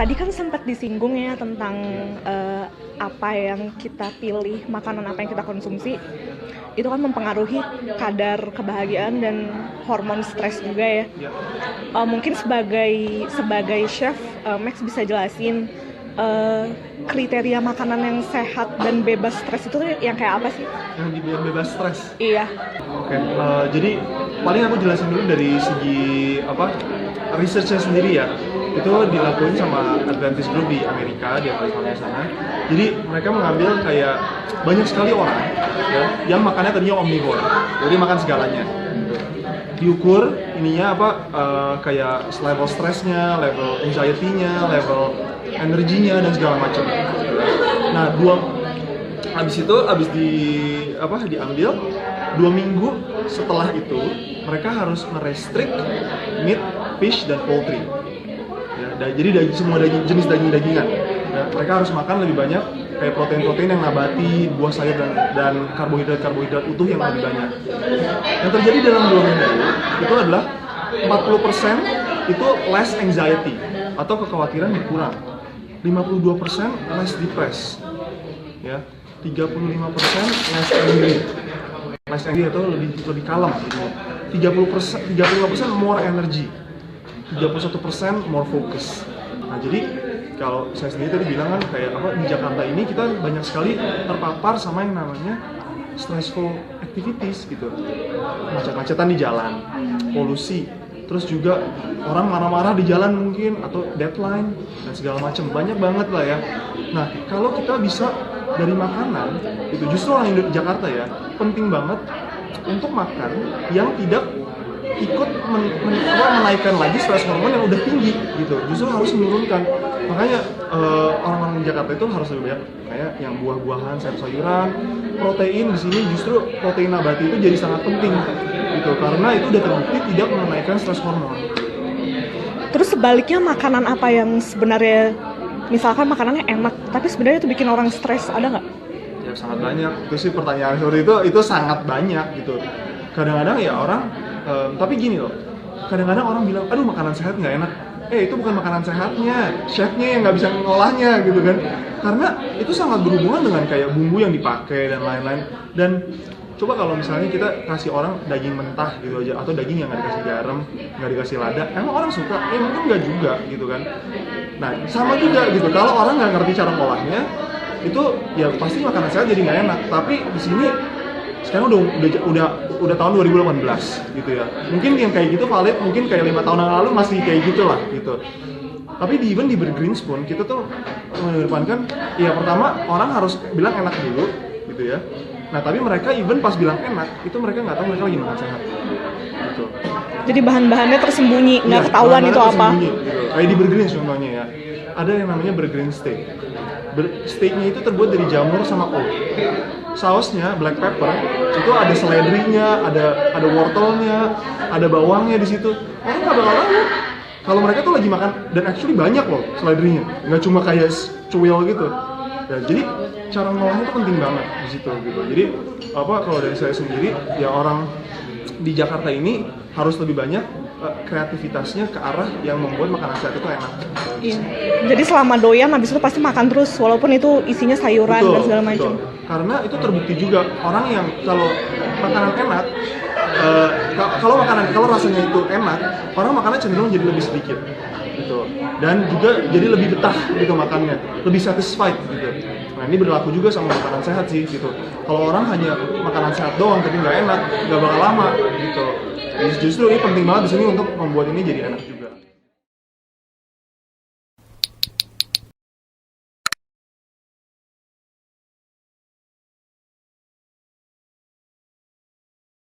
Tadi kan sempat disinggung ya tentang apa yang kita pilih, makanan apa yang kita konsumsi, itu kan mempengaruhi kadar kebahagiaan dan hormon stres juga ya. Mungkin sebagai chef, Max bisa jelasin kriteria makanan yang sehat dan bebas stres itu yang kayak apa sih? Yang dibiar bebas stres. Iya. Oke, jadi paling aku jelasin dulu dari segi research-nya sendiri ya. Itu dilakuin sama Adventist Group di Amerika, di California sana. Jadi mereka mengambil kayak banyak sekali orang ya, yang makannya tadinya omnivore, jadi makan segalanya. Diukur ininya kayak level stresnya, level anxiety-nya, level energinya dan segala macam. Nah, abis diambil 2 minggu setelah itu mereka harus merestrict meat, fish dan poultry. Ya, jadi jenis daging-dagingan. Ya, mereka harus makan lebih banyak kayak protein-protein yang nabati, buah sayur dan karbohidrat utuh yang lebih banyak. Yang terjadi dalam 2 minggu itu adalah 40% itu less anxiety atau kekhawatiran berkurang. 52% less depressed. Ya, 35% less angry. Less angry atau lebih kalem gitu. 35% more energy. 31% more focus. Nah, jadi kalau saya sendiri tadi bilang kan kayak di Jakarta ini kita banyak sekali terpapar sama yang namanya stressful activities gitu. Macet-macetan di jalan, polusi, terus juga orang marah-marah di jalan mungkin atau deadline dan segala macam. Banyak banget lah ya. Nah, kalau kita bisa dari makanan itu justru orang di Jakarta ya penting banget untuk makan yang tidak ikut menaikkan lagi stres hormon yang udah tinggi gitu, justru harus menurunkan. Makanya orang-orang di Jakarta itu harus lebih banyak kayak yang buah-buahan, sayur-sayuran, protein. Di sini justru protein nabati itu jadi sangat penting gitu, karena itu udah terbukti tidak menaikkan stres hormon. Terus sebaliknya, makanan apa yang sebenarnya misalkan makanannya enak tapi sebenarnya itu bikin orang stres, ada nggak? Ya sangat banyak. Itu sih pertanyaan seperti itu sangat banyak gitu. Kadang-kadang ya orang tapi gini loh, kadang-kadang orang bilang, aduh makanan sehat nggak enak. Itu bukan makanan sehatnya, chefnya yang nggak bisa ngolahnya gitu kan. Karena itu sangat berhubungan dengan kayak bumbu yang dipakai dan lain-lain. Dan coba kalau misalnya kita kasih orang daging mentah gitu aja, atau daging yang nggak dikasih garam, nggak dikasih lada, emang orang suka? Mungkin nggak juga gitu kan. Nah sama juga gitu, kalau orang nggak ngerti cara ngolahnya, itu ya pasti makanan sehat jadi nggak enak. Tapi di sini sekarang udah tahun 2018 gitu ya. Mungkin yang kayak gitu valid, mungkin kayak 5 tahun yang lalu masih kayak gitulah gitu. Tapi even di Green Spoon kita tuh mengedepankan ya pertama orang harus bilang enak dulu gitu ya. Nah, tapi mereka even pas bilang enak, itu mereka nggak tahu mereka lagi makan sehat gitu. Jadi bahan-bahannya tersembunyi, nggak ketahuan itu apa gitu. Kayak di Burger Greens contohnya ya, ada yang namanya Burger Green steak. Steaknya itu terbuat dari jamur sama oat. Sausnya black pepper itu ada seledrinya, ada wortelnya, ada bawangnya di situ. Orang nggak bakal tahu kalau mereka tuh lagi makan, dan actually banyak loh seledrinya, nggak cuma kayak cuil gitu. Ya, jadi cara ngolahnya itu penting banget di situ gitu. Jadi kalau dari saya sendiri ya, orang di Jakarta ini harus lebih banyak kreativitasnya ke arah yang membuat makanan sehat itu enak. Iya. Jadi selama doyan habis itu pasti makan terus walaupun itu isinya sayuran dan segala macam. Karena itu terbukti juga orang yang kalau makanan enak, kalau rasanya itu enak, orang makannya cenderung jadi lebih sedikit gitu. Dan juga jadi lebih betah gitu makannya, lebih satisfied gitu. Nah, ini berlaku juga sama makanan sehat sih gitu. Kalau orang hanya makanan sehat doang tapi nggak enak, nggak bakal lama gitu. Justru ini penting banget di sini untuk membuat ini jadi enak juga.